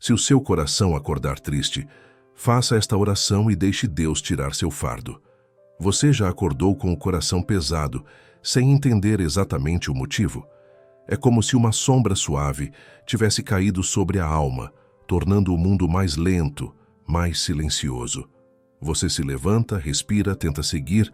Se o seu coração acordar triste, faça esta oração e deixe Deus tirar seu fardo. Você já acordou com o coração pesado, sem entender exatamente o motivo? É como se uma sombra suave tivesse caído sobre a alma, tornando o mundo mais lento, mais silencioso. Você se levanta, respira, tenta seguir,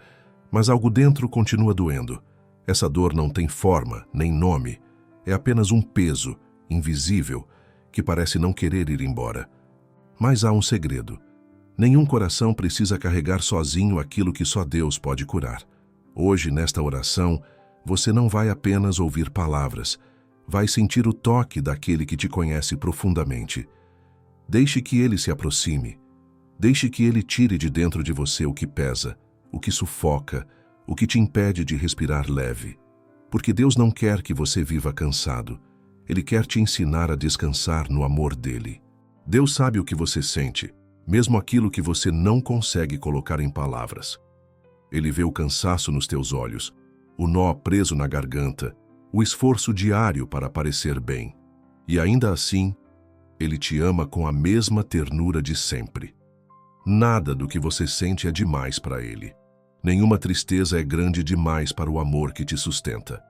mas algo dentro continua doendo. Essa dor não tem forma, nem nome. É apenas um peso, invisível, que parece não querer ir embora. Mas há um segredo. Nenhum coração precisa carregar sozinho aquilo que só Deus pode curar. Hoje, nesta oração, você não vai apenas ouvir palavras, vai sentir o toque daquele que te conhece profundamente. Deixe que ele se aproxime. Deixe que ele tire de dentro de você o que pesa, o que sufoca, o que te impede de respirar leve. Porque Deus não quer que você viva cansado. Ele quer te ensinar a descansar no amor dele. Deus sabe o que você sente, mesmo aquilo que você não consegue colocar em palavras. Ele vê o cansaço nos teus olhos, o nó preso na garganta, o esforço diário para parecer bem. E ainda assim, ele te ama com a mesma ternura de sempre. Nada do que você sente é demais para ele. Nenhuma tristeza é grande demais para o amor que te sustenta.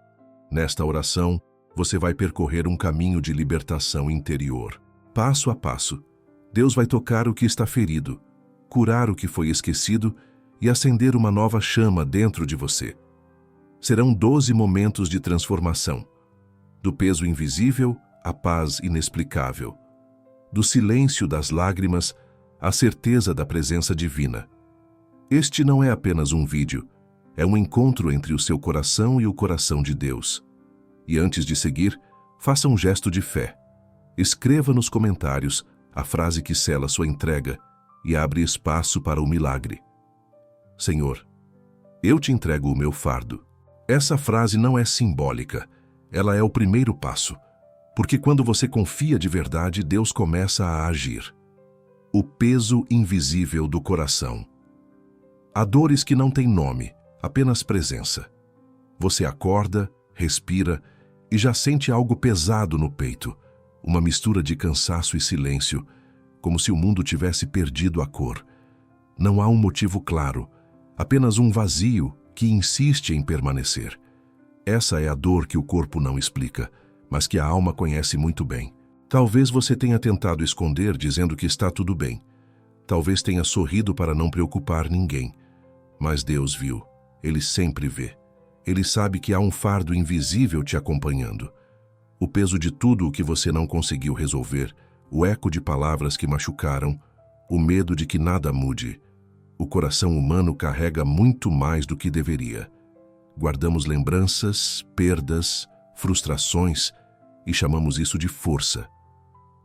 Nesta oração, você vai percorrer um caminho de libertação interior. Passo a passo, Deus vai tocar o que está ferido, curar o que foi esquecido e acender uma nova chama dentro de você. Serão 12 momentos de transformação. Do peso invisível à paz inexplicável. Do silêncio das lágrimas à certeza da presença divina. Este não é apenas um vídeo, é um encontro entre o seu coração e o coração de Deus. E antes de seguir, faça um gesto de fé. Escreva nos comentários a frase que sela sua entrega e abre espaço para o milagre. Senhor, eu te entrego o meu fardo. Essa frase não é simbólica, ela é o primeiro passo, porque quando você confia de verdade, Deus começa a agir. O peso invisível do coração. Há dores que não têm nome, apenas presença. Você acorda, respira e já sente algo pesado no peito, uma mistura de cansaço e silêncio, como se o mundo tivesse perdido a cor. Não há um motivo claro, apenas um vazio que insiste em permanecer. Essa é a dor que o corpo não explica, mas que a alma conhece muito bem. Talvez você tenha tentado esconder dizendo que está tudo bem. Talvez tenha sorrido para não preocupar ninguém. Mas Deus viu. Ele sempre vê. Ele sabe que há um fardo invisível te acompanhando. O peso de tudo o que você não conseguiu resolver, o eco de palavras que machucaram, o medo de que nada mude. O coração humano carrega muito mais do que deveria. Guardamos lembranças, perdas, frustrações e chamamos isso de força.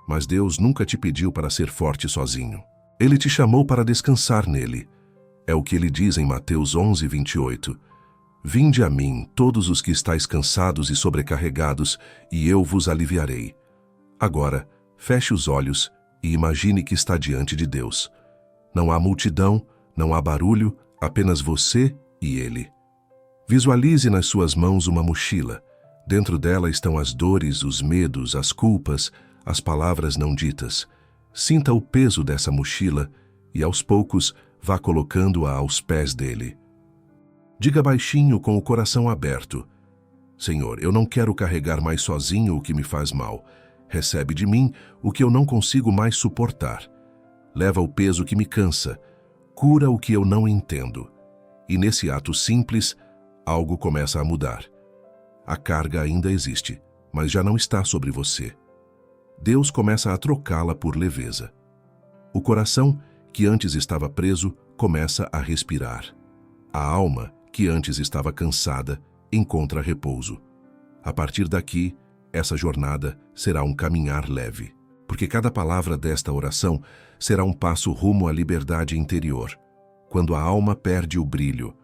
Mas Deus nunca te pediu para ser forte sozinho. Ele te chamou para descansar nele. É o que ele diz em Mateus 11:28. Vinde a mim, todos os que estáis cansados e sobrecarregados, e eu vos aliviarei. Agora, feche os olhos e imagine que está diante de Deus. Não há multidão, não há barulho, apenas você e ele. Visualize nas suas mãos uma mochila. Dentro dela estão as dores, os medos, as culpas, as palavras não ditas. Sinta o peso dessa mochila e, aos poucos, vá colocando-a aos pés dele. Diga baixinho, com o coração aberto: Senhor, eu não quero carregar mais sozinho o que me faz mal. Recebe de mim o que eu não consigo mais suportar. Leva o peso que me cansa. Cura o que eu não entendo. E nesse ato simples, algo começa a mudar. A carga ainda existe, mas já não está sobre você. Deus começa a trocá-la por leveza. O coração, que antes estava preso, começa a respirar. A alma, que antes estava cansada, encontra repouso. A partir daqui, essa jornada será um caminhar leve, porque cada palavra desta oração será um passo rumo à liberdade interior. Quando a alma perde o brilho,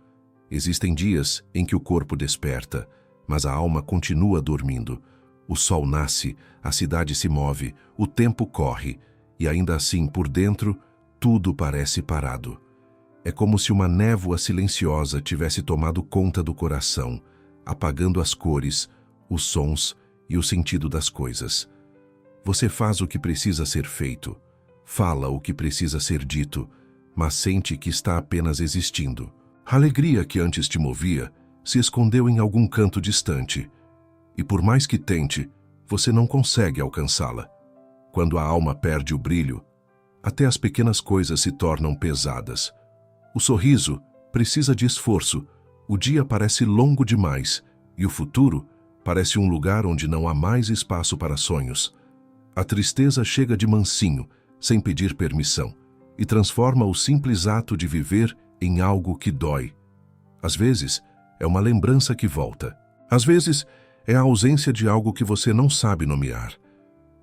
existem dias em que o corpo desperta, mas a alma continua dormindo. O sol nasce, a cidade se move, o tempo corre, e ainda assim, por dentro, tudo parece parado. É como se uma névoa silenciosa tivesse tomado conta do coração, apagando as cores, os sons e o sentido das coisas. Você faz o que precisa ser feito, fala o que precisa ser dito, mas sente que está apenas existindo. A alegria que antes te movia se escondeu em algum canto distante, e por mais que tente, você não consegue alcançá-la. Quando a alma perde o brilho, até as pequenas coisas se tornam pesadas. O sorriso precisa de esforço, o dia parece longo demais, e o futuro parece um lugar onde não há mais espaço para sonhos. A tristeza chega de mansinho, sem pedir permissão, e transforma o simples ato de viver em algo que dói. Às vezes, é uma lembrança que volta. Às vezes, é a ausência de algo que você não sabe nomear.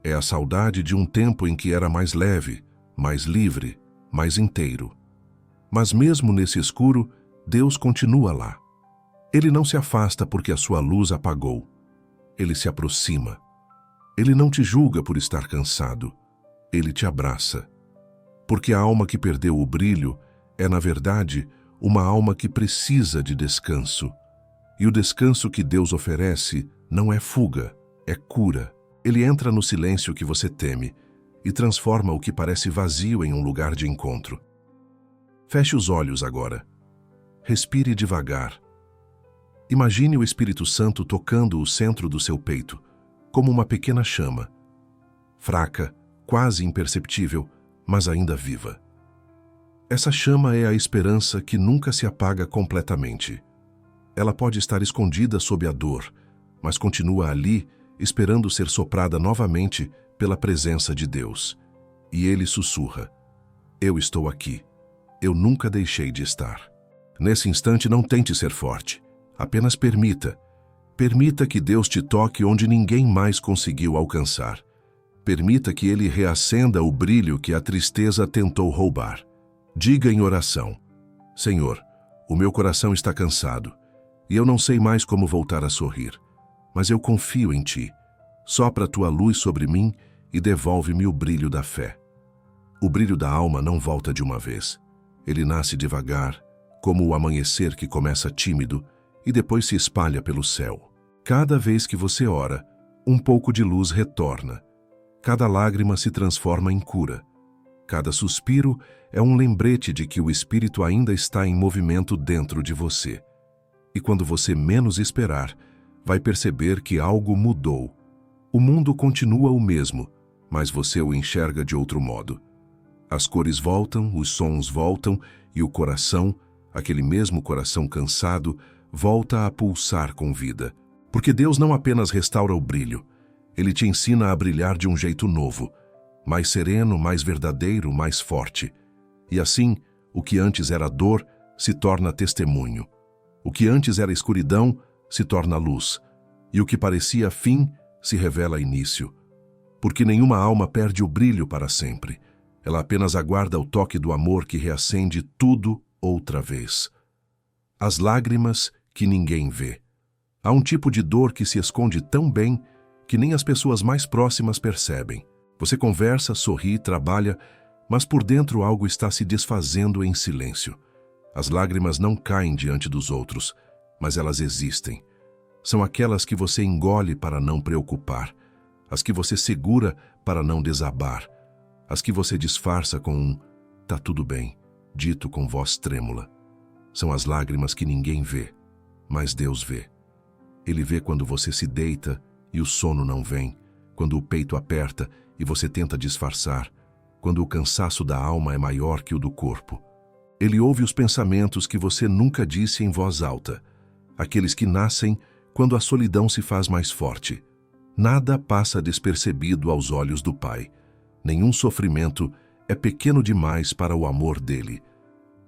É a saudade de um tempo em que era mais leve, mais livre, mais inteiro. Mas mesmo nesse escuro, Deus continua lá. Ele não se afasta porque a sua luz apagou. Ele se aproxima. Ele não te julga por estar cansado. Ele te abraça. Porque a alma que perdeu o brilho é, na verdade, uma alma que precisa de descanso. E o descanso que Deus oferece não é fuga, é cura. Ele entra no silêncio que você teme e transforma o que parece vazio em um lugar de encontro. Feche os olhos agora. Respire devagar. Imagine o Espírito Santo tocando o centro do seu peito, como uma pequena chama. Fraca, quase imperceptível, mas ainda viva. Essa chama é a esperança que nunca se apaga completamente. Ela pode estar escondida sob a dor, mas continua ali, esperando ser soprada novamente pela presença de Deus. E Ele sussurra: eu estou aqui. Eu nunca deixei de estar. Nesse instante, não tente ser forte. Apenas permita. Permita que Deus te toque onde ninguém mais conseguiu alcançar. Permita que Ele reacenda o brilho que a tristeza tentou roubar. Diga em oração: Senhor, o meu coração está cansado, e eu não sei mais como voltar a sorrir. Mas eu confio em Ti. Sopra a Tua luz sobre mim e devolve-me o brilho da fé. O brilho da alma não volta de uma vez. Ele nasce devagar, como o amanhecer que começa tímido e depois se espalha pelo céu. Cada vez que você ora, um pouco de luz retorna. Cada lágrima se transforma em cura. Cada suspiro é um lembrete de que o Espírito ainda está em movimento dentro de você. E quando você menos esperar, vai perceber que algo mudou. O mundo continua o mesmo, mas você o enxerga de outro modo. As cores voltam, os sons voltam e o coração, aquele mesmo coração cansado, volta a pulsar com vida. Porque Deus não apenas restaura o brilho, Ele te ensina a brilhar de um jeito novo, mais sereno, mais verdadeiro, mais forte. E assim, o que antes era dor se torna testemunho. O que antes era escuridão se torna luz. E o que parecia fim se revela início. Porque nenhuma alma perde o brilho para sempre. Ela apenas aguarda o toque do amor que reacende tudo outra vez. As lágrimas que ninguém vê. Há um tipo de dor que se esconde tão bem que nem as pessoas mais próximas percebem. Você conversa, sorri, trabalha, mas por dentro algo está se desfazendo em silêncio. As lágrimas não caem diante dos outros, mas elas existem. São aquelas que você engole para não preocupar, as que você segura para não desabar, as que você disfarça com um "tá tudo bem", dito com voz trêmula. São as lágrimas que ninguém vê, mas Deus vê. Ele vê quando você se deita e o sono não vem, quando o peito aperta e você tenta disfarçar, quando o cansaço da alma é maior que o do corpo. Ele ouve os pensamentos que você nunca disse em voz alta, aqueles que nascem quando a solidão se faz mais forte. Nada passa despercebido aos olhos do Pai. Nenhum sofrimento é pequeno demais para o amor dele.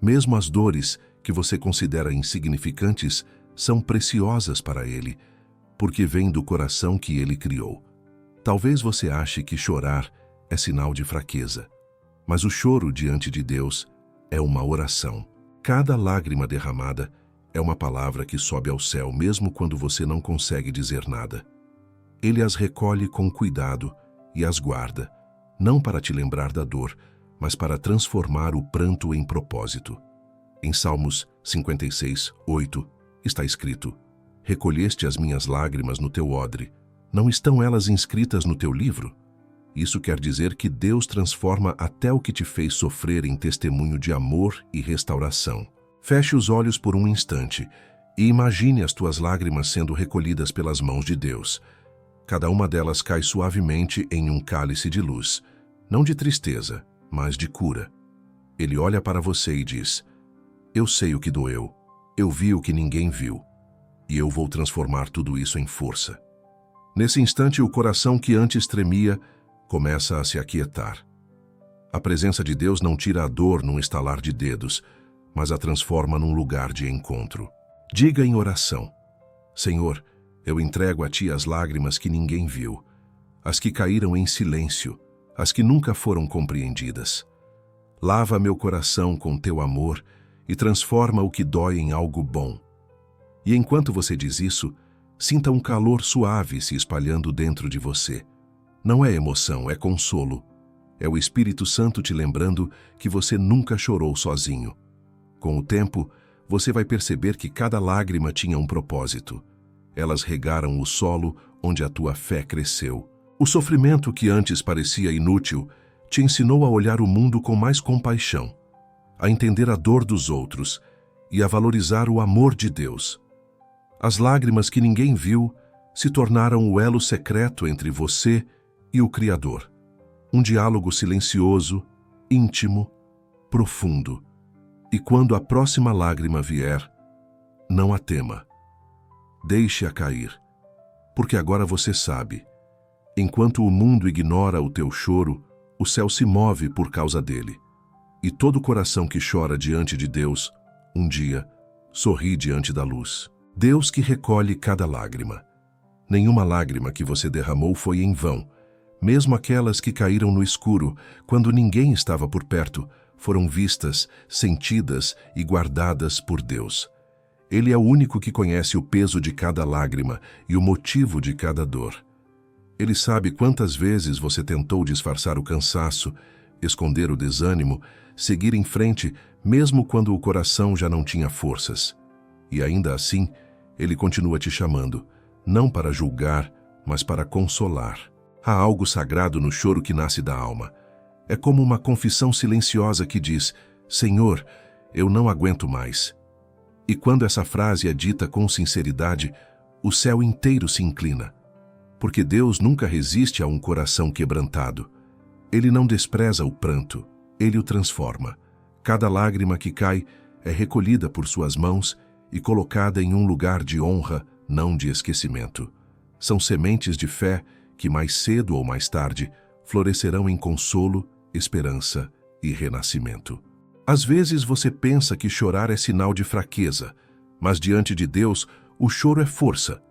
Mesmo as dores que você considera insignificantes são preciosas para ele, porque vêm do coração que ele criou. Talvez você ache que chorar é sinal de fraqueza, mas o choro diante de Deus é uma oração. Cada lágrima derramada é uma palavra que sobe ao céu mesmo quando você não consegue dizer nada. Ele as recolhe com cuidado e as guarda, não para te lembrar da dor, mas para transformar o pranto em propósito. Em Salmos 56, 8, está escrito: recolheste as minhas lágrimas no teu odre, não estão elas inscritas no teu livro? Isso quer dizer que Deus transforma até o que te fez sofrer em testemunho de amor e restauração. Feche os olhos por um instante e imagine as tuas lágrimas sendo recolhidas pelas mãos de Deus. Cada uma delas cai suavemente em um cálice de luz, não de tristeza, mas de cura. Ele olha para você e diz: eu sei o que doeu, eu vi o que ninguém viu, e eu vou transformar tudo isso em força. Nesse instante, o coração que antes tremia começa a se aquietar. A presença de Deus não tira a dor num estalar de dedos, mas a transforma num lugar de encontro. Diga em oração: Senhor, eu entrego a Ti as lágrimas que ninguém viu, as que caíram em silêncio, as que nunca foram compreendidas. Lava meu coração com Teu amor e transforma o que dói em algo bom. E enquanto você diz isso, sinta um calor suave se espalhando dentro de você. Não é emoção, é consolo. É o Espírito Santo te lembrando que você nunca chorou sozinho. Com o tempo, você vai perceber que cada lágrima tinha um propósito. Elas regaram o solo onde a tua fé cresceu. O sofrimento que antes parecia inútil te ensinou a olhar o mundo com mais compaixão, a entender a dor dos outros e a valorizar o amor de Deus. As lágrimas que ninguém viu se tornaram o elo secreto entre você e o Criador. Um diálogo silencioso, íntimo, profundo. E quando a próxima lágrima vier, não a tema. Deixe-a cair, porque agora você sabe. Enquanto o mundo ignora o teu choro, o céu se move por causa dele. E todo coração que chora diante de Deus, um dia, sorri diante da luz. Deus que recolhe cada lágrima. Nenhuma lágrima que você derramou foi em vão. Mesmo aquelas que caíram no escuro, quando ninguém estava por perto, foram vistas, sentidas e guardadas por Deus. Ele é o único que conhece o peso de cada lágrima e o motivo de cada dor. Ele sabe quantas vezes você tentou disfarçar o cansaço, esconder o desânimo, seguir em frente, mesmo quando o coração já não tinha forças. E ainda assim, Ele continua te chamando, não para julgar, mas para consolar. Há algo sagrado no choro que nasce da alma. É como uma confissão silenciosa que diz: Senhor, eu não aguento mais. E quando essa frase é dita com sinceridade, o céu inteiro se inclina. Porque Deus nunca resiste a um coração quebrantado. Ele não despreza o pranto, Ele o transforma. Cada lágrima que cai é recolhida por suas mãos e colocada em um lugar de honra, não de esquecimento. São sementes de fé que mais cedo ou mais tarde florescerão em consolo, esperança e renascimento. Às vezes você pensa que chorar é sinal de fraqueza, mas diante de Deus o choro é força.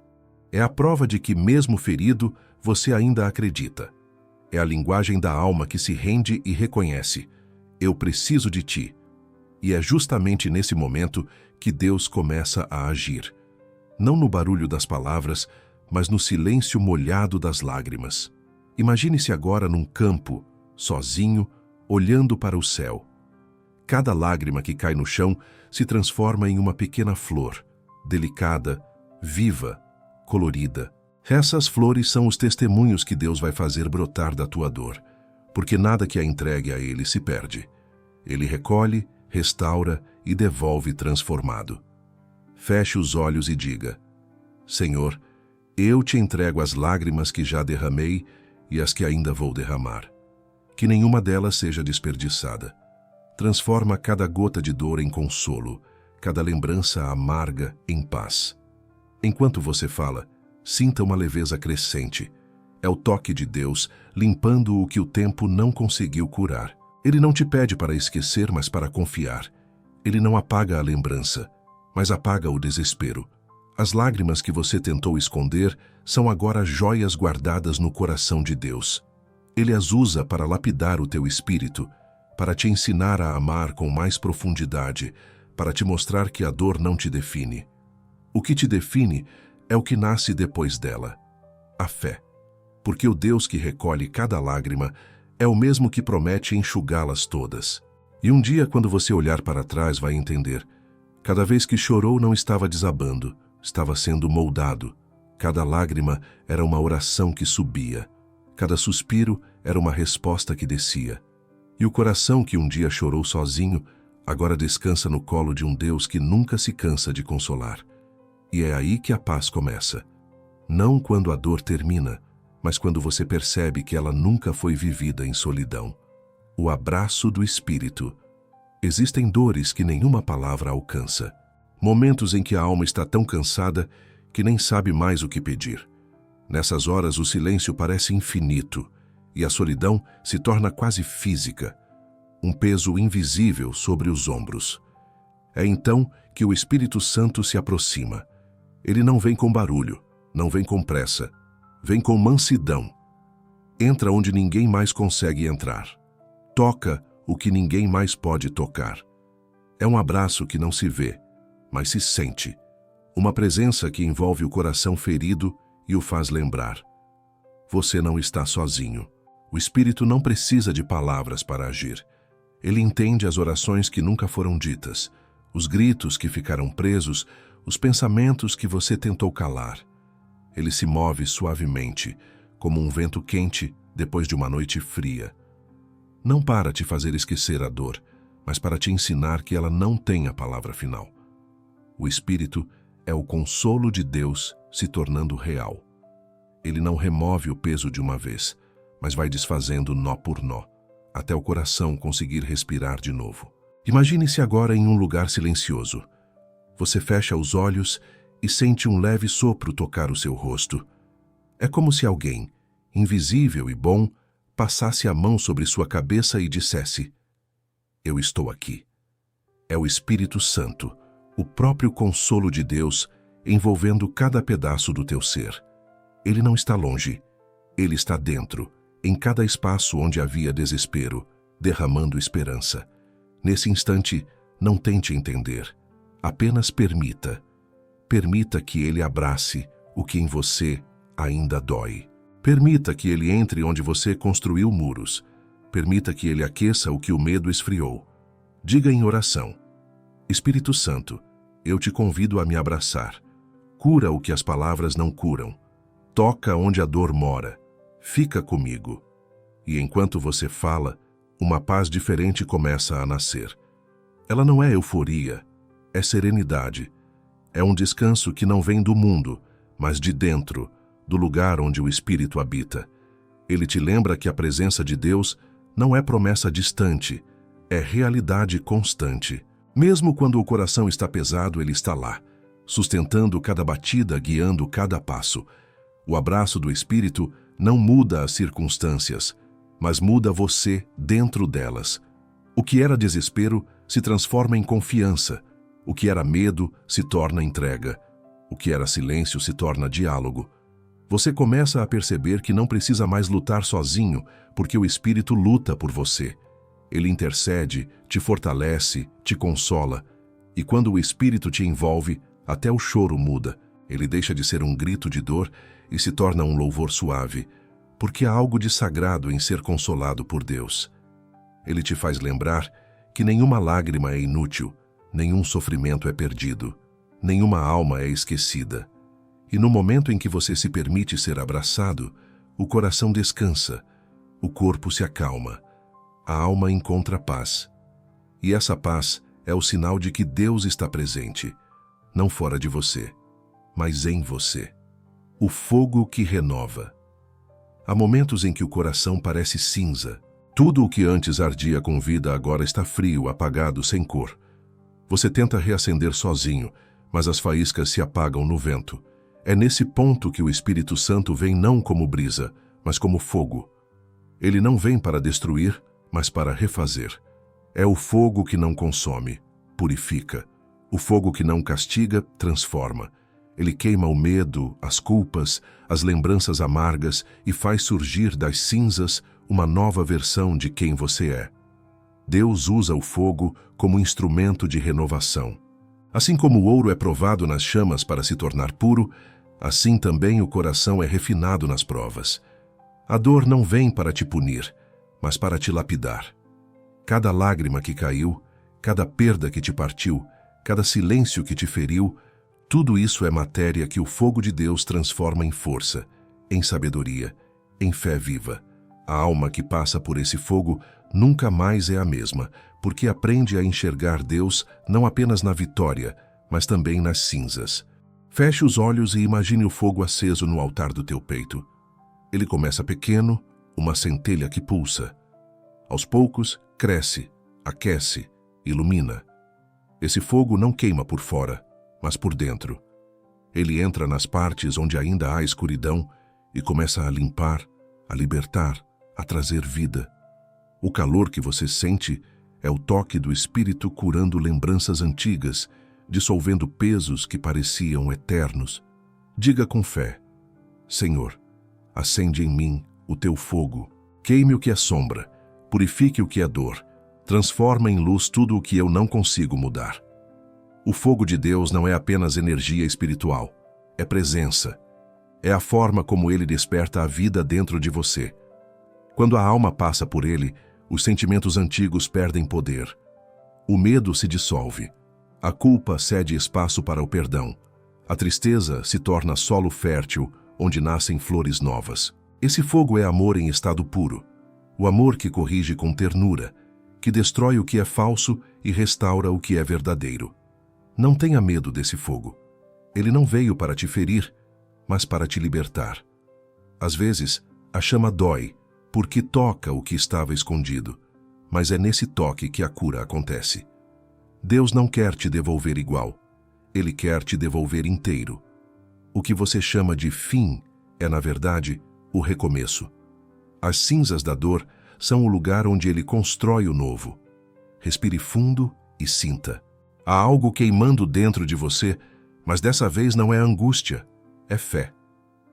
É a prova de que, mesmo ferido, você ainda acredita. É a linguagem da alma que se rende e reconhece: eu preciso de ti. E é justamente nesse momento que Deus começa a agir. Não no barulho das palavras, mas no silêncio molhado das lágrimas. Imagine-se agora num campo, sozinho, olhando para o céu. Cada lágrima que cai no chão se transforma em uma pequena flor, delicada, viva, colorida. Essas flores são os testemunhos que Deus vai fazer brotar da tua dor, porque nada que é entregue a Ele se perde. Ele recolhe, restaura e devolve transformado. Feche os olhos e diga: Senhor, eu te entrego as lágrimas que já derramei e as que ainda vou derramar. Que nenhuma delas seja desperdiçada. Transforma cada gota de dor em consolo, cada lembrança amarga em paz. Enquanto você fala, sinta uma leveza crescente. É o toque de Deus limpando o que o tempo não conseguiu curar. Ele não te pede para esquecer, mas para confiar. Ele não apaga a lembrança, mas apaga o desespero. As lágrimas que você tentou esconder são agora joias guardadas no coração de Deus. Ele as usa para lapidar o teu espírito, para te ensinar a amar com mais profundidade, para te mostrar que a dor não te define. O que te define é o que nasce depois dela: a fé. Porque o Deus que recolhe cada lágrima é o mesmo que promete enxugá-las todas. E um dia, quando você olhar para trás, vai entender: cada vez que chorou não estava desabando, estava sendo moldado. Cada lágrima era uma oração que subia. Cada suspiro era uma resposta que descia. E o coração que um dia chorou sozinho, agora descansa no colo de um Deus que nunca se cansa de consolar. E é aí que a paz começa. Não quando a dor termina, mas quando você percebe que ela nunca foi vivida em solidão. O abraço do Espírito. Existem dores que nenhuma palavra alcança. Momentos em que a alma está tão cansada que nem sabe mais o que pedir. Nessas horas o silêncio parece infinito e a solidão se torna quase física, um peso invisível sobre os ombros. É então que o Espírito Santo se aproxima. Ele não vem com barulho, não vem com pressa, vem com mansidão. Entra onde ninguém mais consegue entrar. Toca o que ninguém mais pode tocar. É um abraço que não se vê, mas se sente. Uma presença que envolve o coração ferido e o faz lembrar. Você não está sozinho. O Espírito não precisa de palavras para agir. Ele entende as orações que nunca foram ditas, os gritos que ficaram presos, os pensamentos que você tentou calar. Ele se move suavemente, como um vento quente depois de uma noite fria. Não para te fazer esquecer a dor, mas para te ensinar que ela não tem a palavra final. O Espírito é o consolo de Deus se tornando real. Ele não remove o peso de uma vez, mas vai desfazendo nó por nó, até o coração conseguir respirar de novo. Imagine-se agora em um lugar silencioso. Você fecha os olhos e sente um leve sopro tocar o seu rosto. É como se alguém, invisível e bom, passasse a mão sobre sua cabeça e dissesse: "Eu estou aqui." É o Espírito Santo, o próprio consolo de Deus, envolvendo cada pedaço do teu ser. Ele não está longe, ele está dentro, em cada espaço onde havia desespero, derramando esperança. Nesse instante, não tente entender, apenas permita. Permita que ele abrace o que em você ainda dói. Permita que ele entre onde você construiu muros. Permita que ele aqueça o que o medo esfriou. Diga em oração: "Espírito Santo, eu te convido a me abraçar. Cura o que as palavras não curam. Toca onde a dor mora. Fica comigo." E enquanto você fala, uma paz diferente começa a nascer. Ela não é euforia, é serenidade. É um descanso que não vem do mundo, mas de dentro, do lugar onde o Espírito habita. Ele te lembra que a presença de Deus não é promessa distante, é realidade constante. Mesmo quando o coração está pesado, ele está lá, sustentando cada batida, guiando cada passo. O abraço do Espírito não muda as circunstâncias, mas muda você dentro delas. O que era desespero se transforma em confiança. O que era medo se torna entrega. O que era silêncio se torna diálogo. Você começa a perceber que não precisa mais lutar sozinho, porque o Espírito luta por você. Ele intercede, te fortalece, te consola. E quando o Espírito te envolve, até o choro muda. Ele deixa de ser um grito de dor e se torna um louvor suave, porque há algo de sagrado em ser consolado por Deus. Ele te faz lembrar que nenhuma lágrima é inútil, nenhum sofrimento é perdido, nenhuma alma é esquecida. E no momento em que você se permite ser abraçado, o coração descansa, o corpo se acalma, a alma encontra paz. E essa paz é o sinal de que Deus está presente, não fora de você, mas em você. O fogo que renova. Há momentos em que o coração parece cinza. Tudo o que antes ardia com vida agora está frio, apagado, sem cor. Você tenta reacender sozinho, mas as faíscas se apagam no vento. É nesse ponto que o Espírito Santo vem não como brisa, mas como fogo. Ele não vem para destruir, mas para refazer. É o fogo que não consome, purifica. O fogo que não castiga, transforma. Ele queima o medo, as culpas, as lembranças amargas e faz surgir das cinzas uma nova versão de quem você é. Deus usa o fogo como instrumento de renovação. Assim como o ouro é provado nas chamas para se tornar puro, assim também o coração é refinado nas provas. A dor não vem para te punir, mas para te lapidar. Cada lágrima que caiu, cada perda que te partiu, cada silêncio que te feriu, tudo isso é matéria que o fogo de Deus transforma em força, em sabedoria, em fé viva. A alma que passa por esse fogo nunca mais é a mesma, porque aprende a enxergar Deus não apenas na vitória, mas também nas cinzas. Feche os olhos e imagine o fogo aceso no altar do teu peito. Ele começa pequeno, uma centelha que pulsa. Aos poucos, cresce, aquece, ilumina. Esse fogo não queima por fora, mas por dentro. Ele entra nas partes onde ainda há escuridão e começa a limpar, a libertar, a trazer vida. O calor que você sente é o toque do Espírito curando lembranças antigas, dissolvendo pesos que pareciam eternos. Diga com fé: Senhor, acende em mim o teu fogo. Queime o que é sombra, purifique o que é dor, transforma em luz tudo o que eu não consigo mudar. O fogo de Deus não é apenas energia espiritual, é presença. É a forma como ele desperta a vida dentro de você. Quando a alma passa por ele, os sentimentos antigos perdem poder. O medo se dissolve. A culpa cede espaço para o perdão. A tristeza se torna solo fértil, onde nascem flores novas. Esse fogo é amor em estado puro. O amor que corrige com ternura, que destrói o que é falso e restaura o que é verdadeiro. Não tenha medo desse fogo. Ele não veio para te ferir, mas para te libertar. Às vezes, a chama dói, porque toca o que estava escondido, mas é nesse toque que a cura acontece. Deus não quer te devolver igual, Ele quer te devolver inteiro. O que você chama de fim é, na verdade, o recomeço. As cinzas da dor são o lugar onde Ele constrói o novo. Respire fundo e sinta. Há algo queimando dentro de você, mas dessa vez não é angústia, é fé.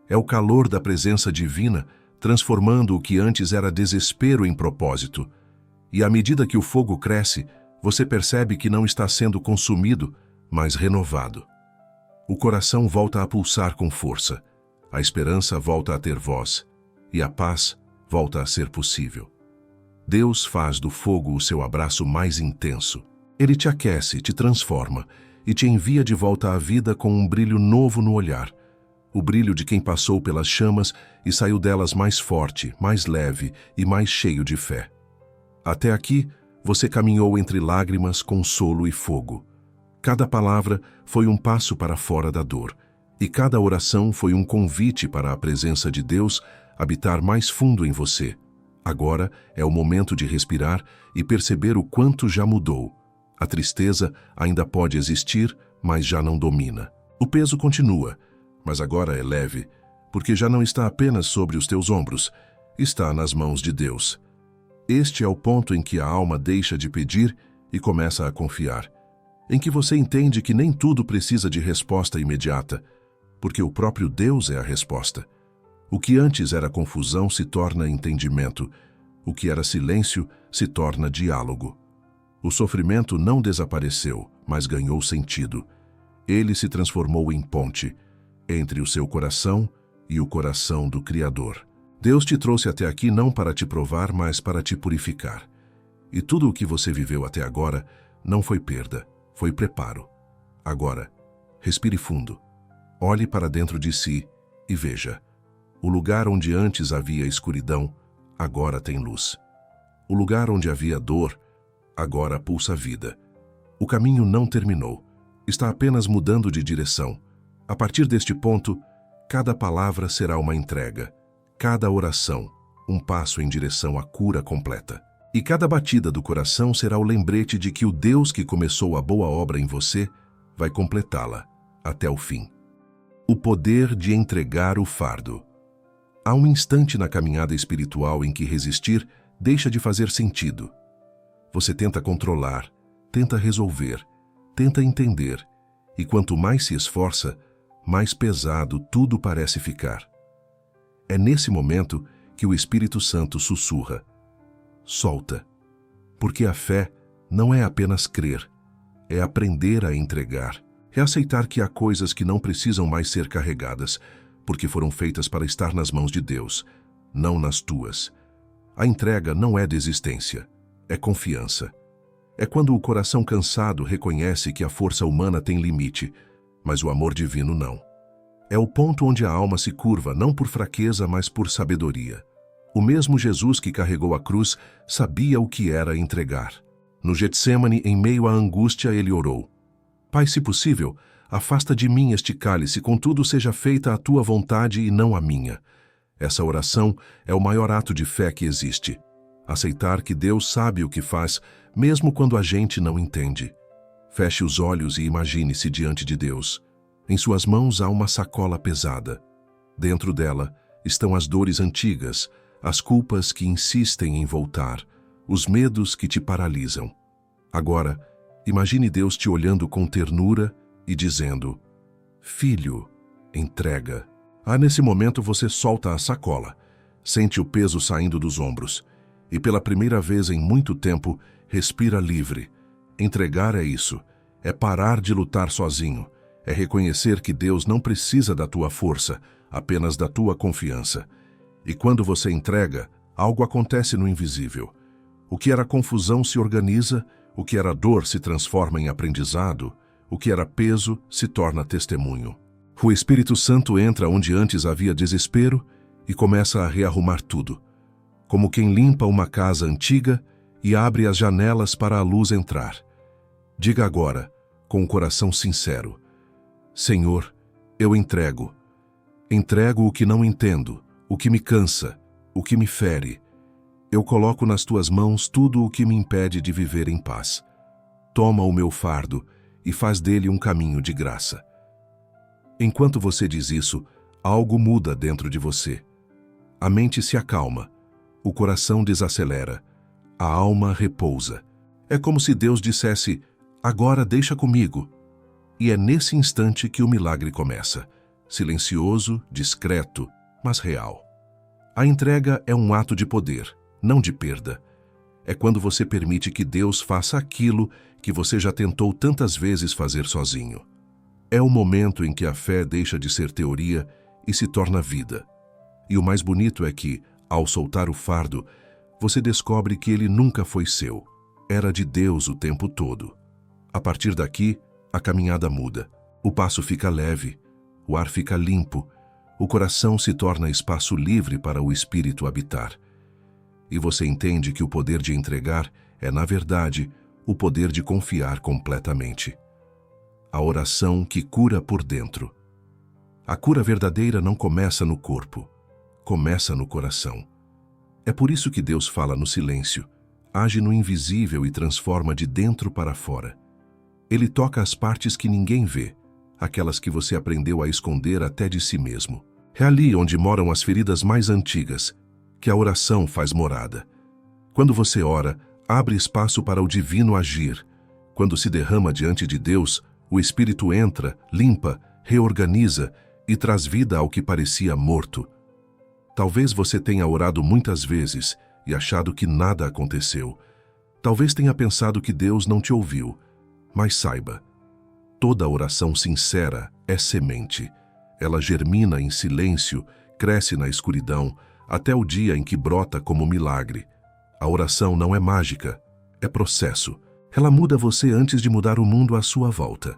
É o calor da presença divina transformando o que antes era desespero em propósito. E à medida que o fogo cresce, você percebe que não está sendo consumido, mas renovado. O coração volta a pulsar com força, a esperança volta a ter voz, e a paz volta a ser possível. Deus faz do fogo o seu abraço mais intenso. Ele te aquece, te transforma e te envia de volta à vida com um brilho novo no olhar. O brilho de quem passou pelas chamas e saiu delas mais forte, mais leve e mais cheio de fé. Até aqui, você caminhou entre lágrimas, consolo e fogo. Cada palavra foi um passo para fora da dor, e cada oração foi um convite para a presença de Deus habitar mais fundo em você. Agora é o momento de respirar e perceber o quanto já mudou. A tristeza ainda pode existir, mas já não domina. O peso continua, mas agora é leve, porque já não está apenas sobre os teus ombros, está nas mãos de Deus. Este é o ponto em que a alma deixa de pedir e começa a confiar, em que você entende que nem tudo precisa de resposta imediata, porque o próprio Deus é a resposta. O que antes era confusão se torna entendimento, o que era silêncio se torna diálogo. O sofrimento não desapareceu, mas ganhou sentido. Ele se transformou em ponte entre o seu coração e o coração do Criador. Deus te trouxe até aqui não para te provar, mas para te purificar. E tudo o que você viveu até agora não foi perda, foi preparo. Agora, respire fundo, olhe para dentro de si e veja. O lugar onde antes havia escuridão, agora tem luz. O lugar onde havia dor, agora pulsa vida. O caminho não terminou, está apenas mudando de direção. A partir deste ponto, cada palavra será uma entrega, cada oração, um passo em direção à cura completa. E cada batida do coração será o lembrete de que o Deus que começou a boa obra em você vai completá-la até o fim. O poder de entregar o fardo. Há um instante na caminhada espiritual em que resistir deixa de fazer sentido. Você tenta controlar, tenta resolver, tenta entender, e quanto mais se esforça, mais pesado tudo parece ficar. É nesse momento que o Espírito Santo sussurra: solta, porque a fé não é apenas crer, é aprender a entregar, é aceitar que há coisas que não precisam mais ser carregadas, porque foram feitas para estar nas mãos de Deus, não nas tuas. A entrega não é desistência, é confiança. É quando o coração cansado reconhece que a força humana tem limite, mas o amor divino não. É o ponto onde a alma se curva, não por fraqueza, mas por sabedoria. O mesmo Jesus que carregou a cruz sabia o que era entregar. No Getsêmani, em meio à angústia, ele orou: Pai, se possível, afasta de mim este cálice, contudo seja feita a tua vontade e não a minha. Essa oração é o maior ato de fé que existe. Aceitar que Deus sabe o que faz, mesmo quando a gente não entende. Feche os olhos e imagine-se diante de Deus. Em suas mãos há uma sacola pesada. Dentro dela estão as dores antigas, as culpas que insistem em voltar, os medos que te paralisam. Agora, imagine Deus te olhando com ternura e dizendo: Filho, entrega. Nesse momento você solta a sacola, sente o peso saindo dos ombros e pela primeira vez em muito tempo respira livre. Entregar é isso, é parar de lutar sozinho, é reconhecer que Deus não precisa da tua força, apenas da tua confiança. E quando você entrega, algo acontece no invisível. O que era confusão se organiza, o que era dor se transforma em aprendizado, o que era peso se torna testemunho. O Espírito Santo entra onde antes havia desespero e começa a rearrumar tudo, como quem limpa uma casa antiga e abre as janelas para a luz entrar. Diga agora, com o coração sincero: Senhor, eu entrego. Entrego o que não entendo, o que me cansa, o que me fere. Eu coloco nas tuas mãos tudo o que me impede de viver em paz. Toma o meu fardo e faz dele um caminho de graça. Enquanto você diz isso, algo muda dentro de você. A mente se acalma, o coração desacelera, a alma repousa. É como se Deus dissesse: agora deixa comigo. E é nesse instante que o milagre começa. Silencioso, discreto, mas real. A entrega é um ato de poder, não de perda. É quando você permite que Deus faça aquilo que você já tentou tantas vezes fazer sozinho. É o momento em que a fé deixa de ser teoria e se torna vida. E o mais bonito é que, ao soltar o fardo, você descobre que ele nunca foi seu. Era de Deus o tempo todo. A partir daqui, a caminhada muda. O passo fica leve, o ar fica limpo, o coração se torna espaço livre para o Espírito habitar. E você entende que o poder de entregar é, na verdade, o poder de confiar completamente. A oração que cura por dentro. A cura verdadeira não começa no corpo, começa no coração. É por isso que Deus fala no silêncio, age no invisível e transforma de dentro para fora. Ele toca as partes que ninguém vê, aquelas que você aprendeu a esconder até de si mesmo. É ali onde moram as feridas mais antigas, que a oração faz morada. Quando você ora, abre espaço para o divino agir. Quando se derrama diante de Deus, o Espírito entra, limpa, reorganiza e traz vida ao que parecia morto. Talvez você tenha orado muitas vezes e achado que nada aconteceu. Talvez tenha pensado que Deus não te ouviu. Mas saiba, toda oração sincera é semente. Ela germina em silêncio, cresce na escuridão, até o dia em que brota como milagre. A oração não é mágica, é processo. Ela muda você antes de mudar o mundo à sua volta.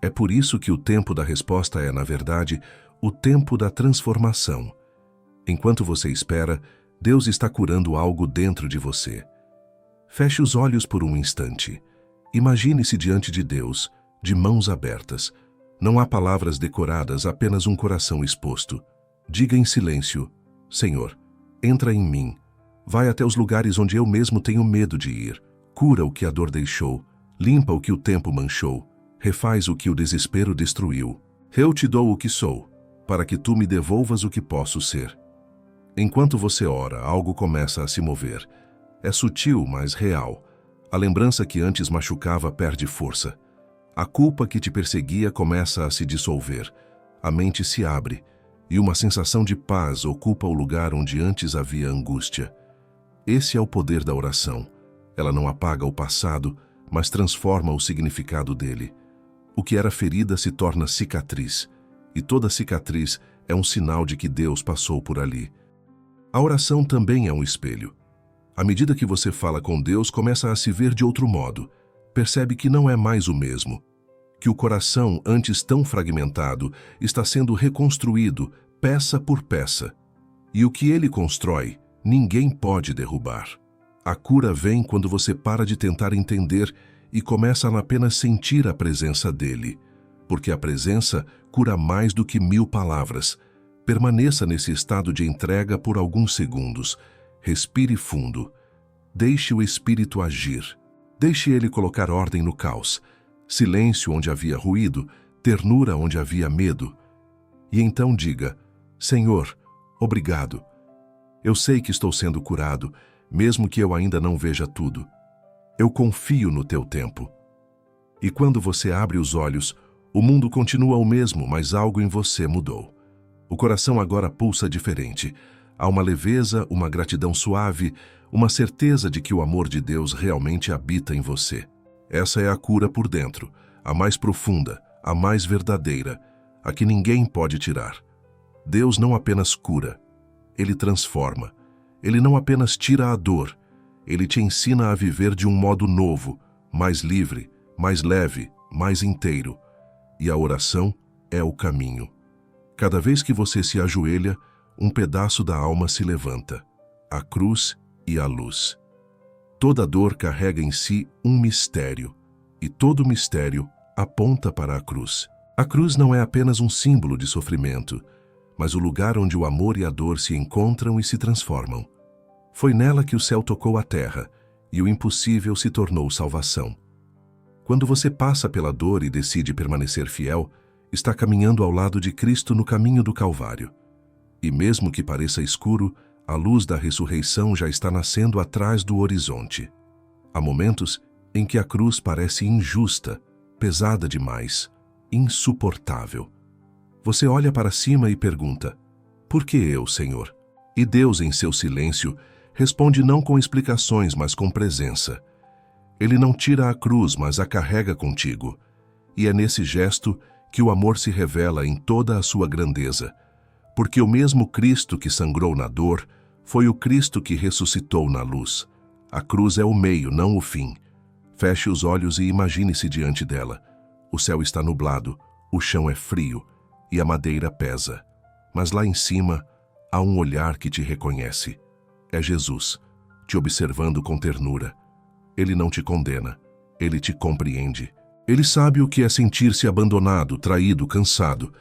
É por isso que o tempo da resposta é, na verdade, o tempo da transformação. Enquanto você espera, Deus está curando algo dentro de você. Feche os olhos por um instante. Imagine-se diante de Deus, de mãos abertas. Não há palavras decoradas, apenas um coração exposto. Diga em silêncio: Senhor, entra em mim. Vai até os lugares onde eu mesmo tenho medo de ir. Cura o que a dor deixou. Limpa o que o tempo manchou. Refaz o que o desespero destruiu. Eu te dou o que sou, para que tu me devolvas o que posso ser. Enquanto você ora, algo começa a se mover. É sutil, mas real. A lembrança que antes machucava perde força. A culpa que te perseguia começa a se dissolver. A mente se abre, e uma sensação de paz ocupa o lugar onde antes havia angústia. Esse é o poder da oração. Ela não apaga o passado, mas transforma o significado dele. O que era ferida se torna cicatriz, e toda cicatriz é um sinal de que Deus passou por ali. A oração também é um espelho. À medida que você fala com Deus, começa a se ver de outro modo. Percebe que não é mais o mesmo. Que o coração, antes tão fragmentado, está sendo reconstruído, peça por peça. E o que ele constrói, ninguém pode derrubar. A cura vem quando você para de tentar entender e começa a apenas sentir a presença dele, porque a presença cura mais do que 1000 palavras. Permaneça nesse estado de entrega por alguns segundos. Respire fundo. Deixe o Espírito agir. Deixe ele colocar ordem no caos. Silêncio onde havia ruído, ternura onde havia medo. E então diga: Senhor, obrigado. Eu sei que estou sendo curado, mesmo que eu ainda não veja tudo. Eu confio no teu tempo. E quando você abre os olhos, o mundo continua o mesmo, mas algo em você mudou. O coração agora pulsa diferente. Há uma leveza, uma gratidão suave, uma certeza de que o amor de Deus realmente habita em você. Essa é a cura por dentro, a mais profunda, a mais verdadeira, a que ninguém pode tirar. Deus não apenas cura, Ele transforma. Ele não apenas tira a dor, Ele te ensina a viver de um modo novo, mais livre, mais leve, mais inteiro. E a oração é o caminho. Cada vez que você se ajoelha, um pedaço da alma se levanta, a cruz e a luz. Toda dor carrega em si um mistério, e todo mistério aponta para a cruz. A cruz não é apenas um símbolo de sofrimento, mas o lugar onde o amor e a dor se encontram e se transformam. Foi nela que o céu tocou a terra, e o impossível se tornou salvação. Quando você passa pela dor e decide permanecer fiel, está caminhando ao lado de Cristo no caminho do Calvário. E mesmo que pareça escuro, a luz da ressurreição já está nascendo atrás do horizonte. Há momentos em que a cruz parece injusta, pesada demais, insuportável. Você olha para cima e pergunta: por que eu, Senhor? E Deus, em seu silêncio, responde não com explicações, mas com presença. Ele não tira a cruz, mas a carrega contigo. E é nesse gesto que o amor se revela em toda a sua grandeza. Porque o mesmo Cristo que sangrou na dor, foi o Cristo que ressuscitou na luz. A cruz é o meio, não o fim. Feche os olhos e imagine-se diante dela. O céu está nublado, o chão é frio e a madeira pesa. Mas lá em cima há um olhar que te reconhece. É Jesus, te observando com ternura. Ele não te condena, ele te compreende. Ele sabe o que é sentir-se abandonado, traído, cansado.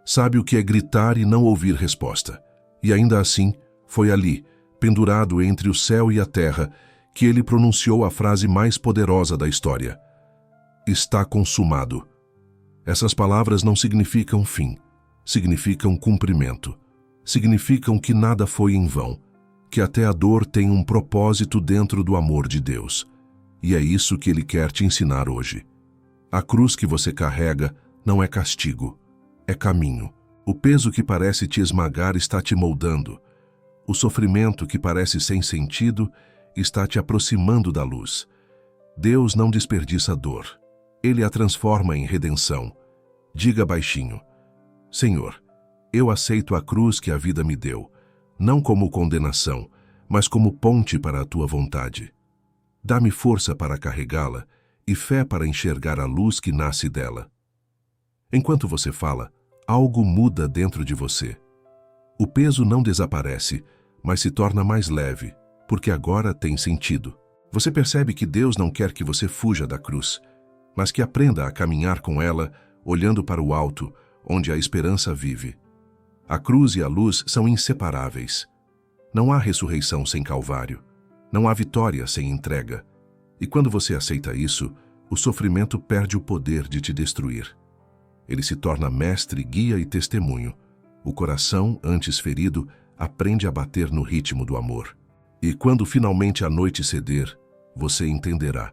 Sabe o que é gritar e não ouvir resposta. E ainda assim, foi ali, pendurado entre o céu e a terra, que ele pronunciou a frase mais poderosa da história: está consumado. Essas palavras não significam fim, significam cumprimento. Significam que nada foi em vão, que até a dor tem um propósito dentro do amor de Deus. E é isso que ele quer te ensinar hoje. A cruz que você carrega não é castigo, é caminho. O peso que parece te esmagar está te moldando. O sofrimento que parece sem sentido está te aproximando da luz. Deus não desperdiça dor. Ele a transforma em redenção. Diga baixinho: Senhor, eu aceito a cruz que a vida me deu, não como condenação, mas como ponte para a tua vontade. Dá-me força para carregá-la e fé para enxergar a luz que nasce dela. Enquanto você fala, algo muda dentro de você. O peso não desaparece, mas se torna mais leve, porque agora tem sentido. Você percebe que Deus não quer que você fuja da cruz, mas que aprenda a caminhar com ela, olhando para o alto, onde a esperança vive. A cruz e a luz são inseparáveis. Não há ressurreição sem Calvário. Não há vitória sem entrega. E quando você aceita isso, o sofrimento perde o poder de te destruir. Ele se torna mestre, guia e testemunho. O coração, antes ferido, aprende a bater no ritmo do amor. E quando finalmente a noite ceder, você entenderá.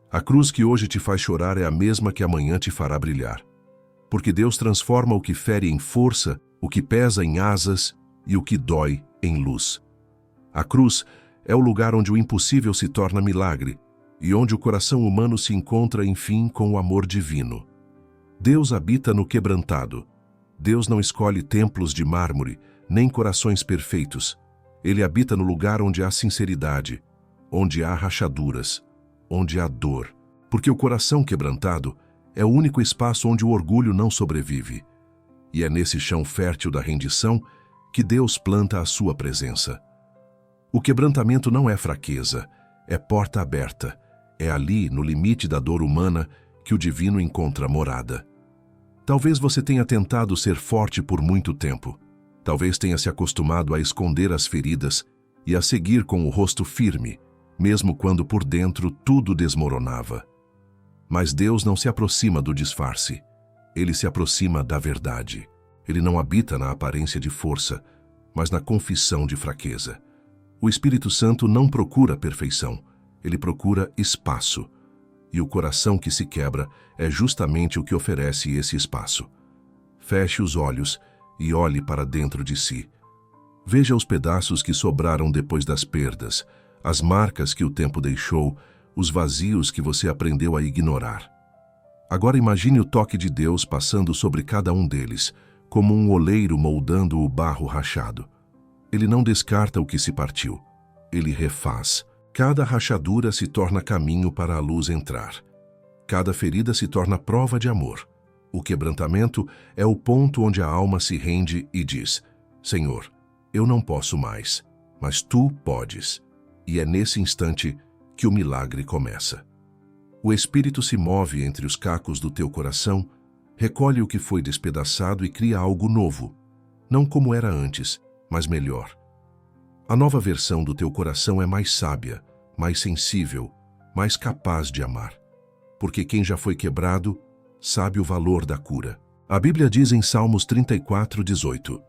A cruz que hoje te faz chorar é a mesma que amanhã te fará brilhar. Porque Deus transforma o que fere em força, o que pesa em asas e o que dói em luz. A cruz é o lugar onde o impossível se torna milagre e onde o coração humano se encontra, enfim, com o amor divino. Deus habita no quebrantado. Deus não escolhe templos de mármore, nem corações perfeitos. Ele habita no lugar onde há sinceridade, onde há rachaduras, onde há dor. Porque o coração quebrantado é o único espaço onde o orgulho não sobrevive. E é nesse chão fértil da rendição que Deus planta a sua presença. O quebrantamento não é fraqueza, é porta aberta. É ali, no limite da dor humana, que o divino encontra morada. Talvez você tenha tentado ser forte por muito tempo. Talvez tenha se acostumado a esconder as feridas e a seguir com o rosto firme, mesmo quando por dentro tudo desmoronava. Mas Deus não se aproxima do disfarce. Ele se aproxima da verdade. Ele não habita na aparência de força, mas na confissão de fraqueza. O Espírito Santo não procura perfeição, ele procura espaço. E o coração que se quebra é justamente o que oferece esse espaço. Feche os olhos e olhe para dentro de si. Veja os pedaços que sobraram depois das perdas, as marcas que o tempo deixou, os vazios que você aprendeu a ignorar. Agora imagine o toque de Deus passando sobre cada um deles, como um oleiro moldando o barro rachado. Ele não descarta o que se partiu, ele refaz. Cada rachadura se torna caminho para a luz entrar. Cada ferida se torna prova de amor. O quebrantamento é o ponto onde a alma se rende e diz: Senhor, eu não posso mais, mas Tu podes. E é nesse instante que o milagre começa. O Espírito se move entre os cacos do teu coração, recolhe o que foi despedaçado e cria algo novo, não como era antes, mas melhor. A nova versão do teu coração é mais sábia, mais sensível, mais capaz de amar. Porque quem já foi quebrado sabe o valor da cura. A Bíblia diz em Salmos 34:18: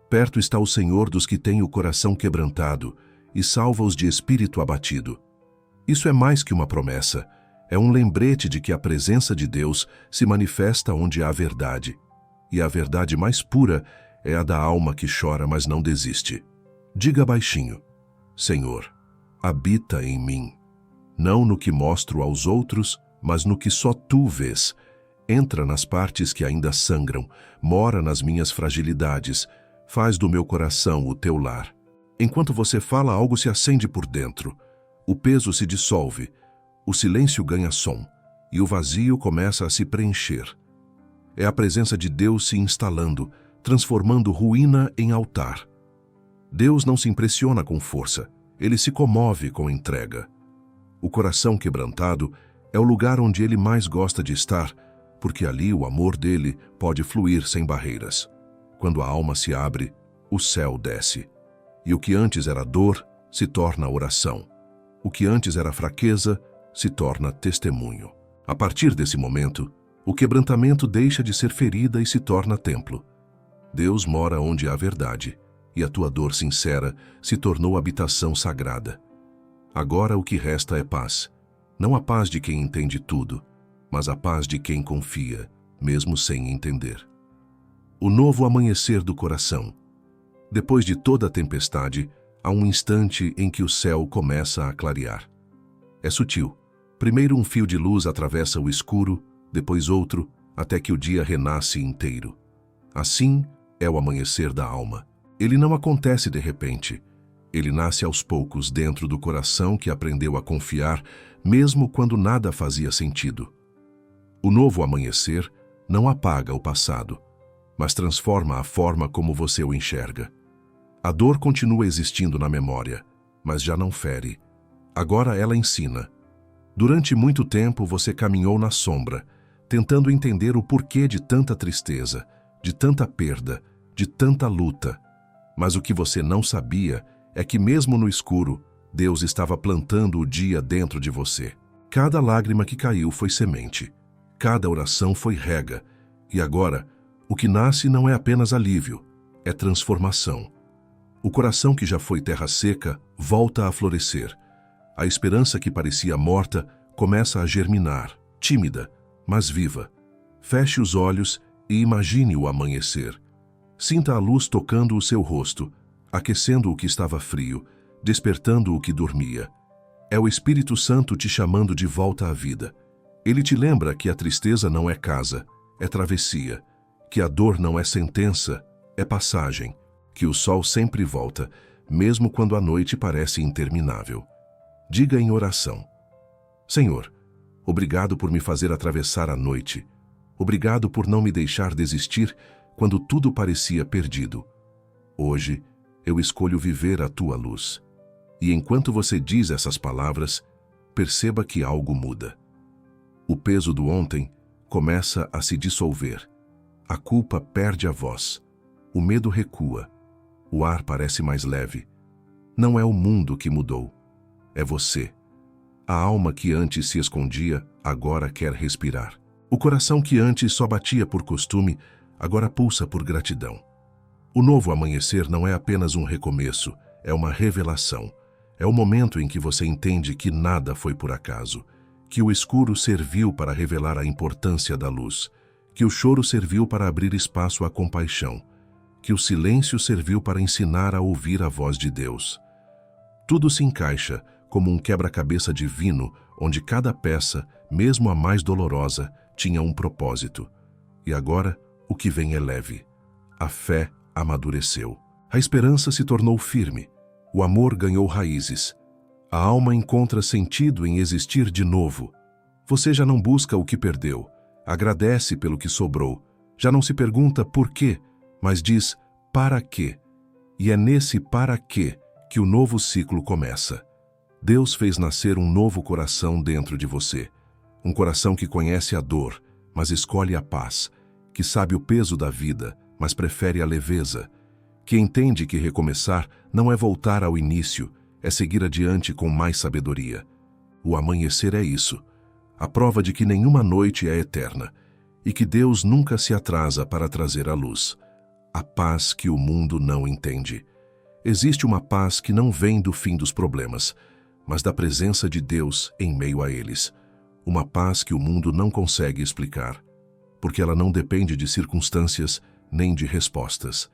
Perto está o Senhor dos que têm o coração quebrantado e salva-os de espírito abatido. Isso é mais que uma promessa, é um lembrete de que a presença de Deus se manifesta onde há verdade. E a verdade mais pura é a da alma que chora, mas não desiste. Diga baixinho: Senhor, habita em mim. Não no que mostro aos outros, mas no que só Tu vês. Entra nas partes que ainda sangram, mora nas minhas fragilidades, faz do meu coração o Teu lar. Enquanto você fala, algo se acende por dentro. O peso se dissolve, o silêncio ganha som, e o vazio começa a se preencher. É a presença de Deus se instalando, transformando ruína em altar. Deus não se impressiona com força, Ele se comove com entrega. O coração quebrantado é o lugar onde Ele mais gosta de estar, porque ali o amor dele pode fluir sem barreiras. Quando a alma se abre, o céu desce. E o que antes era dor se torna oração. O que antes era fraqueza se torna testemunho. A partir desse momento, o quebrantamento deixa de ser ferida e se torna templo. Deus mora onde há verdade, e a tua dor sincera se tornou habitação sagrada. Agora o que resta é paz. Não a paz de quem entende tudo, mas a paz de quem confia, mesmo sem entender. O novo amanhecer do coração. Depois de toda a tempestade, há um instante em que o céu começa a clarear. É sutil. Primeiro um fio de luz atravessa o escuro, depois outro, até que o dia renasce inteiro. Assim é o amanhecer da alma. Ele não acontece de repente. Ele nasce aos poucos dentro do coração que aprendeu a confiar, mesmo quando nada fazia sentido. O novo amanhecer não apaga o passado, mas transforma a forma como você o enxerga. A dor continua existindo na memória, mas já não fere. Agora ela ensina. Durante muito tempo você caminhou na sombra, tentando entender o porquê de tanta tristeza, de tanta perda, de tanta luta. Mas o que você não sabia é que mesmo no escuro, Deus estava plantando o dia dentro de você. Cada lágrima que caiu foi semente, cada oração foi rega, e agora, o que nasce não é apenas alívio, é transformação. O coração que já foi terra seca volta a florescer. A esperança que parecia morta começa a germinar, tímida, mas viva. Feche os olhos e imagine o amanhecer. Sinta a luz tocando o seu rosto, aquecendo o que estava frio, despertando o que dormia. É o Espírito Santo te chamando de volta à vida. Ele te lembra que a tristeza não é casa, é travessia, que a dor não é sentença, é passagem, que o sol sempre volta, mesmo quando a noite parece interminável. Diga em oração: Senhor, obrigado por me fazer atravessar a noite. Obrigado por não me deixar desistir quando tudo parecia perdido. Hoje, eu escolho viver a tua luz. E enquanto você diz essas palavras, perceba que algo muda. O peso do ontem começa a se dissolver. A culpa perde a voz. O medo recua. O ar parece mais leve. Não é o mundo que mudou. É você. A alma que antes se escondia, agora quer respirar. O coração que antes só batia por costume, agora pulsa por gratidão. O novo amanhecer não é apenas um recomeço, é uma revelação. É o momento em que você entende que nada foi por acaso, que o escuro serviu para revelar a importância da luz, que o choro serviu para abrir espaço à compaixão, que o silêncio serviu para ensinar a ouvir a voz de Deus. Tudo se encaixa como um quebra-cabeça divino, onde cada peça, mesmo a mais dolorosa, tinha um propósito. E agora, o que vem é leve. A fé amadureceu. A esperança se tornou firme. O amor ganhou raízes. A alma encontra sentido em existir de novo. Você já não busca o que perdeu. Agradece pelo que sobrou. Já não se pergunta por quê, mas diz para quê. E é nesse para quê que o novo ciclo começa. Deus fez nascer um novo coração dentro de você. Um coração que conhece a dor, mas escolhe a paz. Que sabe o peso da vida, mas prefere a leveza. Que entende que recomeçar não é voltar ao início, é seguir adiante com mais sabedoria. O amanhecer é isso. A prova de que nenhuma noite é eterna e que Deus nunca se atrasa para trazer a luz. A paz que o mundo não entende. Existe uma paz que não vem do fim dos problemas, mas da presença de Deus em meio a eles. Uma paz que o mundo não consegue explicar, porque ela não depende de circunstâncias nem de respostas.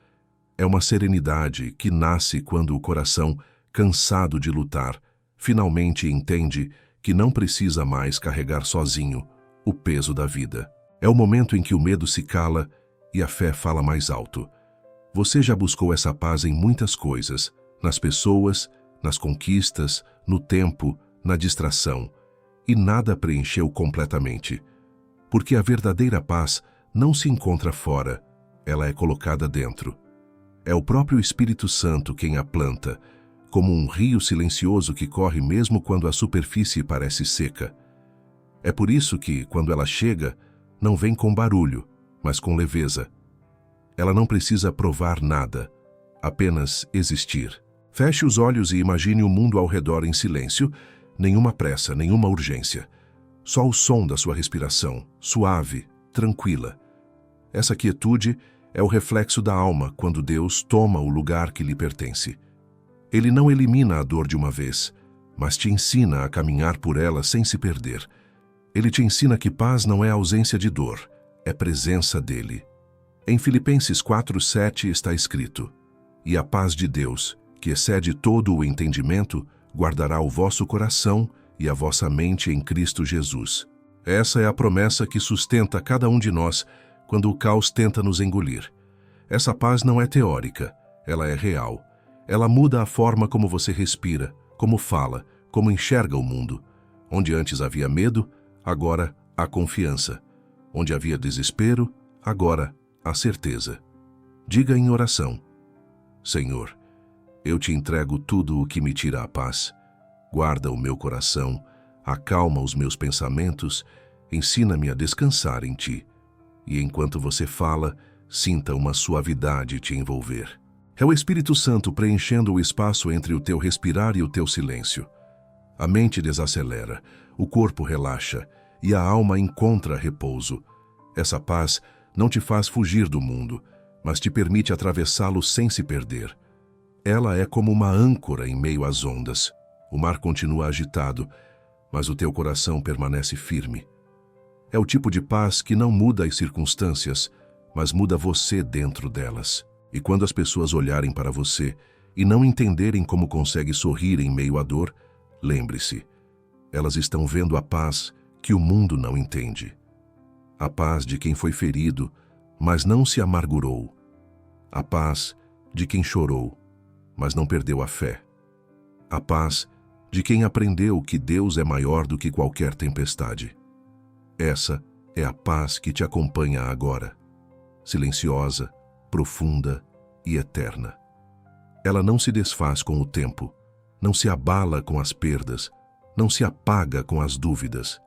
É uma serenidade que nasce quando o coração, cansado de lutar, finalmente entende que não precisa mais carregar sozinho o peso da vida. É o momento em que o medo se cala e a fé fala mais alto. Você já buscou essa paz em muitas coisas, nas pessoas, nas conquistas, no tempo, na distração, e nada preencheu completamente. Porque a verdadeira paz não se encontra fora, ela é colocada dentro. É o próprio Espírito Santo quem a planta, como um rio silencioso que corre mesmo quando a superfície parece seca. É por isso que, quando ela chega, não vem com barulho, mas com leveza. Ela não precisa provar nada, apenas existir. Feche os olhos e imagine o mundo ao redor em silêncio, nenhuma pressa, nenhuma urgência. Só o som da sua respiração, suave, tranquila. Essa quietude é o reflexo da alma quando Deus toma o lugar que lhe pertence. Ele não elimina a dor de uma vez, mas te ensina a caminhar por ela sem se perder. Ele te ensina que paz não é ausência de dor, é presença dele. Em Filipenses 4:7 está escrito: "E a paz de Deus, que excede todo o entendimento, guardará o vosso coração e a vossa mente em Cristo Jesus." Essa é a promessa que sustenta cada um de nós quando o caos tenta nos engolir. Essa paz não é teórica, ela é real. Ela muda a forma como você respira, como fala, como enxerga o mundo. Onde antes havia medo, agora há confiança. Onde havia desespero, agora há certeza. Diga em oração: Senhor, eu te entrego tudo o que me tira a paz. Guarda o meu coração, acalma os meus pensamentos, ensina-me a descansar em ti. E enquanto você fala, sinta uma suavidade te envolver. É o Espírito Santo preenchendo o espaço entre o teu respirar e o teu silêncio. A mente desacelera, o corpo relaxa e a alma encontra repouso. Essa paz não te faz fugir do mundo, mas te permite atravessá-lo sem se perder. Ela é como uma âncora em meio às ondas. O mar continua agitado, mas o teu coração permanece firme. É o tipo de paz que não muda as circunstâncias, mas muda você dentro delas. E quando as pessoas olharem para você e não entenderem como consegue sorrir em meio à dor, lembre-se, elas estão vendo a paz que o mundo não entende. A paz de quem foi ferido, mas não se amargurou. A paz de quem chorou, mas não perdeu a fé. A paz de quem aprendeu que Deus é maior do que qualquer tempestade. Essa é a paz que te acompanha agora, silenciosa, profunda e eterna. Ela não se desfaz com o tempo, não se abala com as perdas, não se apaga com as dúvidas.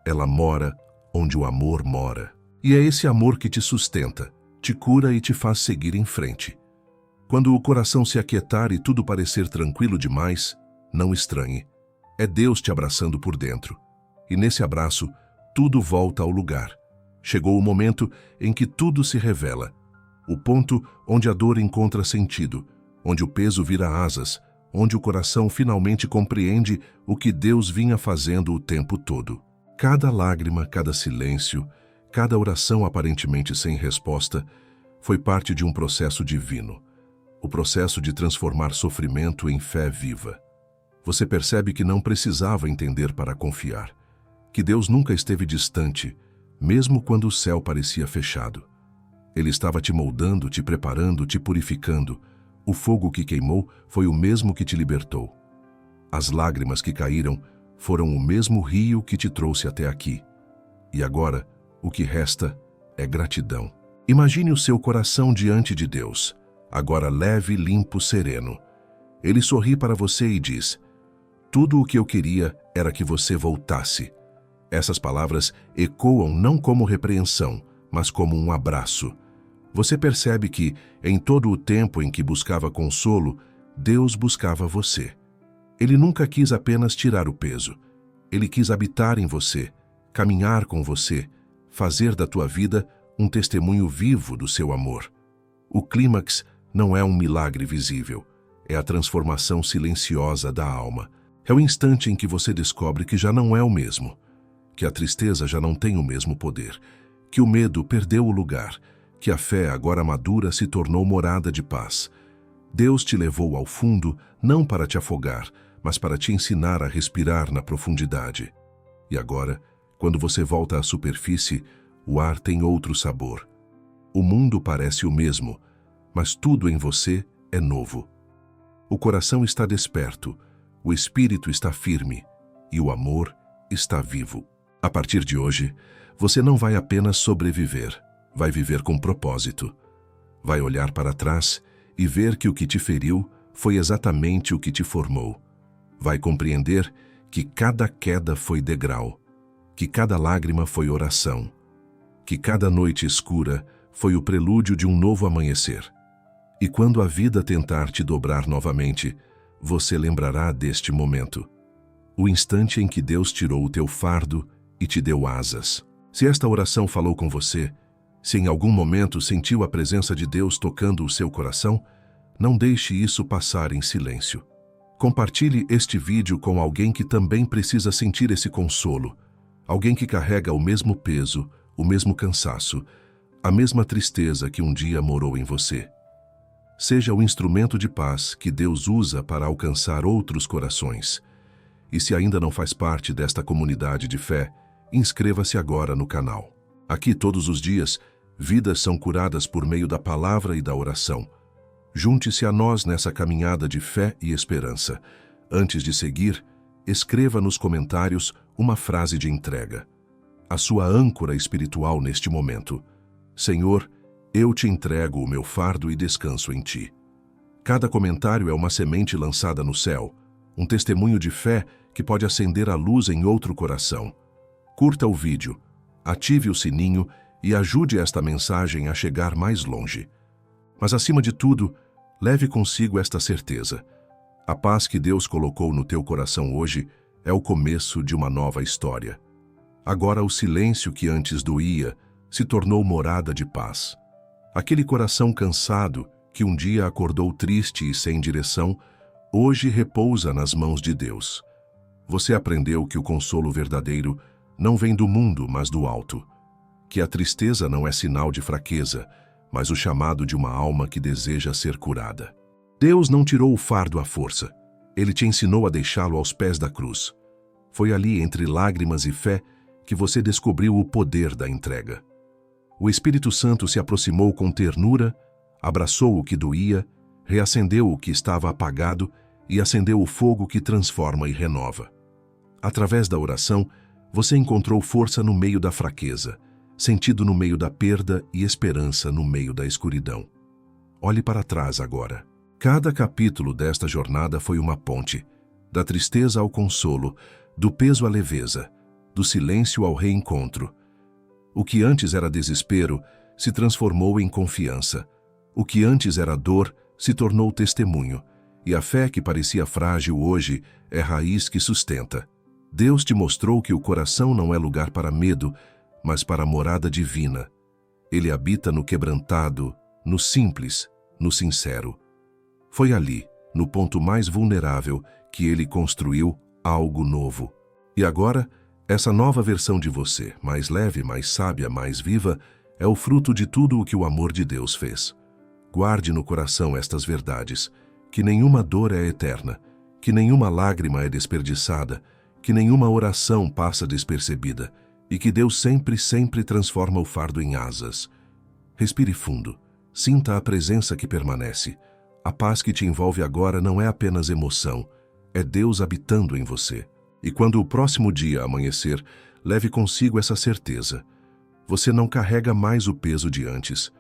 Ela mora onde o amor mora. E é esse amor que te sustenta, te cura e te faz seguir em frente. Quando o coração se aquietar e tudo parecer tranquilo demais, não estranhe. É Deus te abraçando por dentro. E nesse abraço, tudo volta ao lugar. Chegou o momento em que tudo se revela. O ponto onde a dor encontra sentido, onde o peso vira asas, onde o coração finalmente compreende o que Deus vinha fazendo o tempo todo. Cada lágrima, cada silêncio, cada oração aparentemente sem resposta, foi parte de um processo divino. O processo de transformar sofrimento em fé viva. Você percebe que não precisava entender para confiar, que Deus nunca esteve distante, mesmo quando o céu parecia fechado. Ele estava te moldando, te preparando, te purificando. O fogo que queimou foi o mesmo que te libertou. As lágrimas que caíram foram o mesmo rio que te trouxe até aqui. E agora, o que resta é gratidão. Imagine o seu coração diante de Deus, agora leve, limpo, sereno. Ele sorri para você e diz: tudo o que eu queria era que você voltasse. Essas palavras ecoam não como repreensão, mas como um abraço. Você percebe que, em todo o tempo em que buscava consolo, Deus buscava você. Ele nunca quis apenas tirar o peso. Ele quis habitar em você, caminhar com você, fazer da tua vida um testemunho vivo do seu amor. O clímax não é um milagre visível, é a transformação silenciosa da alma. É o instante em que você descobre que já não é o mesmo, que a tristeza já não tem o mesmo poder, que o medo perdeu o lugar, que a fé agora madura se tornou morada de paz. Deus te levou ao fundo não para te afogar, mas para te ensinar a respirar na profundidade. E agora, quando você volta à superfície, o ar tem outro sabor. O mundo parece o mesmo, mas tudo em você é novo. O coração está desperto, o espírito está firme e o amor está vivo. A partir de hoje, você não vai apenas sobreviver, vai viver com propósito. Vai olhar para trás e ver que o que te feriu foi exatamente o que te formou. Vai compreender que cada queda foi degrau, que cada lágrima foi oração, que cada noite escura foi o prelúdio de um novo amanhecer. E quando a vida tentar te dobrar novamente, você lembrará deste momento, o instante em que Deus tirou o teu fardo e te deu asas. Se esta oração falou com você, se em algum momento sentiu a presença de Deus tocando o seu coração, não deixe isso passar em silêncio. Compartilhe este vídeo com alguém que também precisa sentir esse consolo, alguém que carrega o mesmo peso, o mesmo cansaço, a mesma tristeza que um dia morou em você. Seja o instrumento de paz que Deus usa para alcançar outros corações. E se ainda não faz parte desta comunidade de fé, inscreva-se agora no canal. Aqui todos os dias, vidas são curadas por meio da palavra e da oração. Junte-se a nós nessa caminhada de fé e esperança. Antes de seguir, escreva nos comentários uma frase de entrega. A sua âncora espiritual neste momento. Senhor, eu te entrego o meu fardo e descanso em ti. Cada comentário é uma semente lançada no céu, um testemunho de fé que pode acender a luz em outro coração. Curta o vídeo, ative o sininho e ajude esta mensagem a chegar mais longe. Mas acima de tudo, leve consigo esta certeza. A paz que Deus colocou no teu coração hoje é o começo de uma nova história. Agora o silêncio que antes doía se tornou morada de paz. Aquele coração cansado que um dia acordou triste e sem direção, hoje repousa nas mãos de Deus. Você aprendeu que o consolo verdadeiro não vem do mundo, mas do alto. Que a tristeza não é sinal de fraqueza, mas o chamado de uma alma que deseja ser curada. Deus não tirou o fardo à força. Ele te ensinou a deixá-lo aos pés da cruz. Foi ali, entre lágrimas e fé, que você descobriu o poder da entrega. O Espírito Santo se aproximou com ternura, abraçou o que doía, reacendeu o que estava apagado e acendeu o fogo que transforma e renova. Através da oração, você encontrou força no meio da fraqueza, sentido no meio da perda e esperança no meio da escuridão. Olhe para trás agora. Cada capítulo desta jornada foi uma ponte, da tristeza ao consolo, do peso à leveza, do silêncio ao reencontro. O que antes era desespero se transformou em confiança. O que antes era dor se tornou testemunho, e a fé que parecia frágil hoje é raiz que sustenta. Deus te mostrou que o coração não é lugar para medo, mas para a morada divina. Ele habita no quebrantado, no simples, no sincero. Foi ali, no ponto mais vulnerável, que ele construiu algo novo. E agora, essa nova versão de você, mais leve, mais sábia, mais viva, é o fruto de tudo o que o amor de Deus fez. Guarde no coração estas verdades, que nenhuma dor é eterna, que nenhuma lágrima é desperdiçada, que nenhuma oração passa despercebida, e que Deus sempre, sempre transforma o fardo em asas. Respire fundo, sinta a presença que permanece. A paz que te envolve agora não é apenas emoção, é Deus habitando em você. E quando o próximo dia amanhecer, leve consigo essa certeza. Você não carrega mais o peso de antes,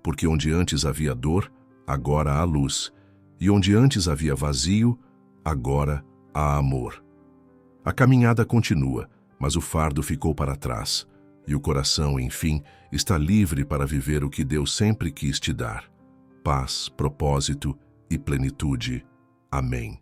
porque onde antes havia dor, agora há luz, e onde antes havia vazio, agora há amor. A caminhada continua, mas o fardo ficou para trás, e o coração, enfim, está livre para viver o que Deus sempre quis te dar: paz, propósito e plenitude. Amém.